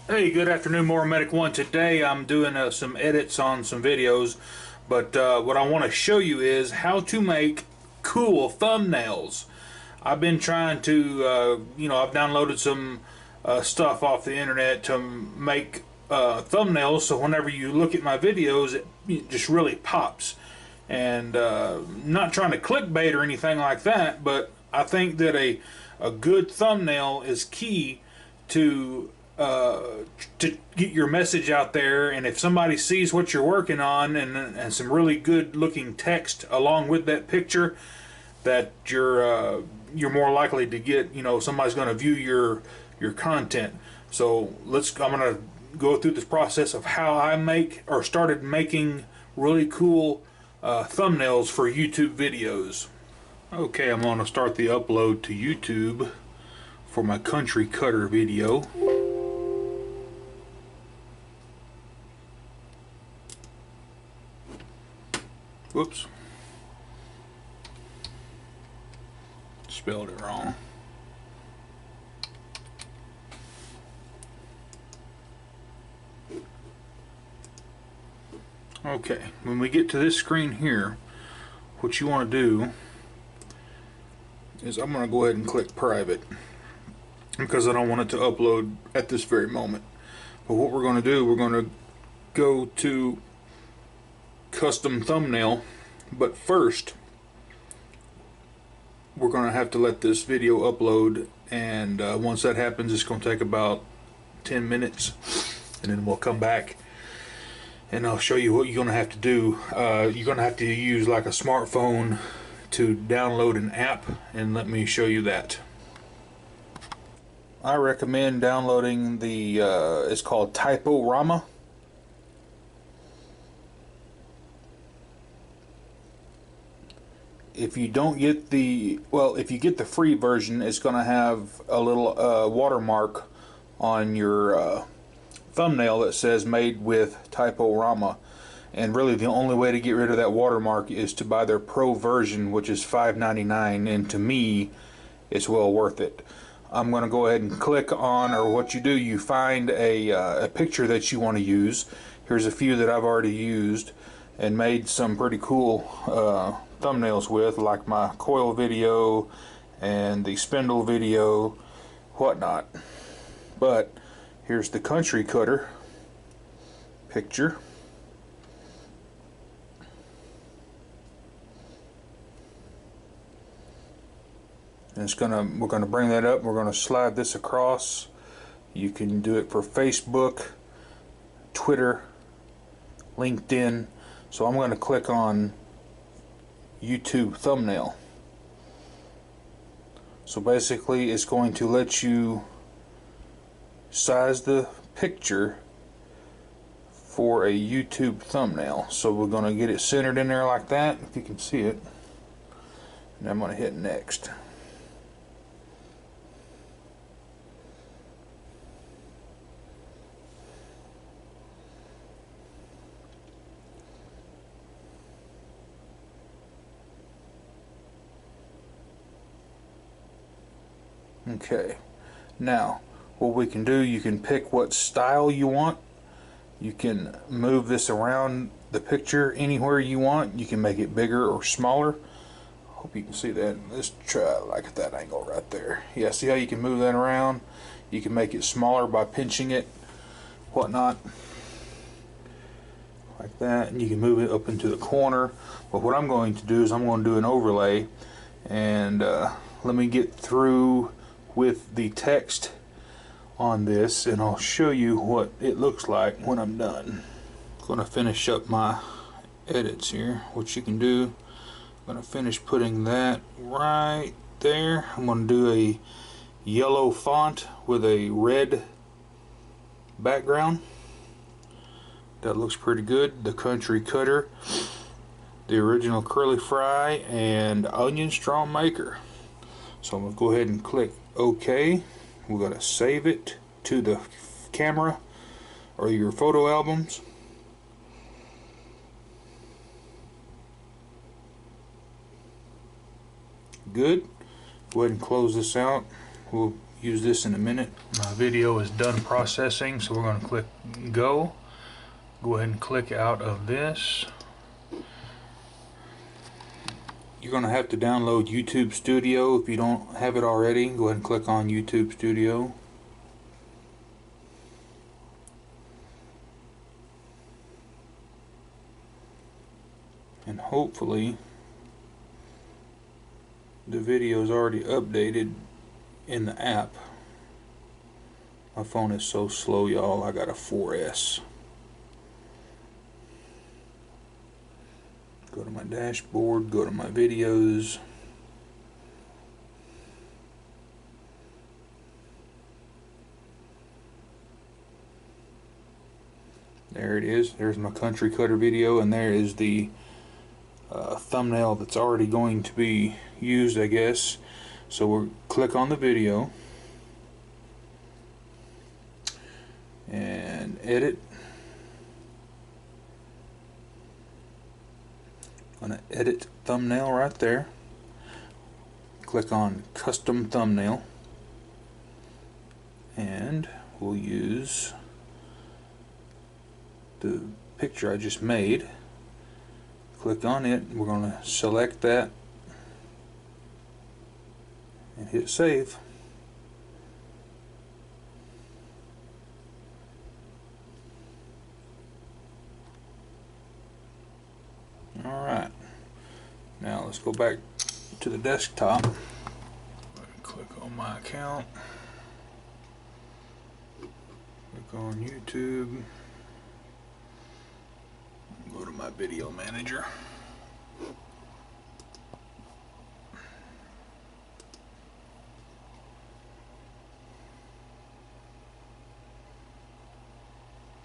Hey, good afternoon, More Medic One. Today I'm doing some edits on some videos, but what I want to show you is how to make cool thumbnails. I've been trying to, I've downloaded some stuff off the internet to make thumbnails, so whenever you look at my videos, it just really pops. And not trying to clickbait or anything like that, but I think that a good thumbnail is key to to get your message out there. And if somebody sees what you're working on and some really good looking text along with that picture, that you're more likely to get, somebody's going to view your content. So I'm going to go through this process of how I make or started making really cool thumbnails for YouTube videos. Okay, I'm going to start the upload to YouTube for my country cutter video. Whoops. Spelled it wrong. Okay, when we get to this screen here, what you want to do is I'm going to go ahead and click private because I don't want it to upload at this very moment. But what we're going to do, we're going to go to custom thumbnail, but first we're going to have to let this video upload, and once that happens it's going to take about 10 minutes, and then we'll come back and I'll show you what you're going to have to do. You're going to have to use like a smartphone to download an app, and let me show you that. I recommend downloading the it's called Typorama. If you don't get if you get the free version, it's going to have a little watermark on your thumbnail that says made with Typorama. And really the only way to get rid of that watermark is to buy their pro version, which is $5.99, and to me it's well worth it. I'm going to go ahead and click on, or what you do, you find a picture that you want to use. Here's a few that I've already used and made some pretty cool thumbnails with, like my coil video and the spindle video, whatnot. But here's the country cutter picture. And we're gonna bring that up. We're gonna slide this across. You can do it for Facebook, Twitter, LinkedIn. So I'm going to click on YouTube thumbnail. So basically it's going to let you size the picture for a YouTube thumbnail. So we're going to get it centered in there like that, if you can see it, and I'm going to hit next. Okay, now what we can do, you can pick what style you want. You can move this around the picture anywhere you want. You can make it bigger or smaller. Hope you can see that. Let's try like at that angle right there. Yeah, see how you can move that around? You can make it smaller by pinching it, whatnot, like that, and you can move it up into the corner. But what I'm going to do is I'm going to do an overlay, and let me get through with the text on this and I'll show you what it looks like when I'm done. I'm going to finish up my edits here. What you can do, I'm going to finish putting that right there. I'm going to do a yellow font with a red background. That looks pretty good. The country cutter, the original curly fry, and onion straw maker. So I'm going to go ahead and click OK. We're going to save it to the camera or your photo albums. Good. Go ahead and close this out. We'll use this in a minute. My video is done processing, so we're going to click go. Go ahead and click out of this. You're going to have to download YouTube Studio if you don't have it already. Go ahead and click on YouTube Studio. And hopefully the video is already updated in the app. My phone is so slow, y'all. I got a 4S. Go to my dashboard, go to my videos. There it is. There's my country cutter video, and there is the thumbnail that's already going to be used, I guess. So we'll click on the video and edit. I'm going to edit thumbnail right there. Click on custom thumbnail, and we'll use the picture I just made. Click on it. We're going to select that and hit save. Alright, now let's go back to the desktop. Click on my account. Click on YouTube. Go to my video manager.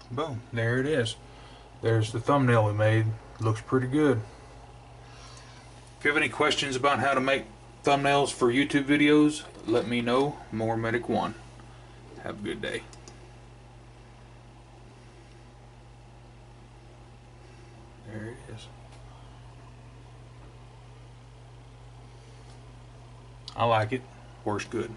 Boom, there it is. There's the thumbnail we made. Looks pretty good. If you have any questions about how to make thumbnails for YouTube videos, let me know. More Medic 1. Have a good day. There it is. I like it. Works good.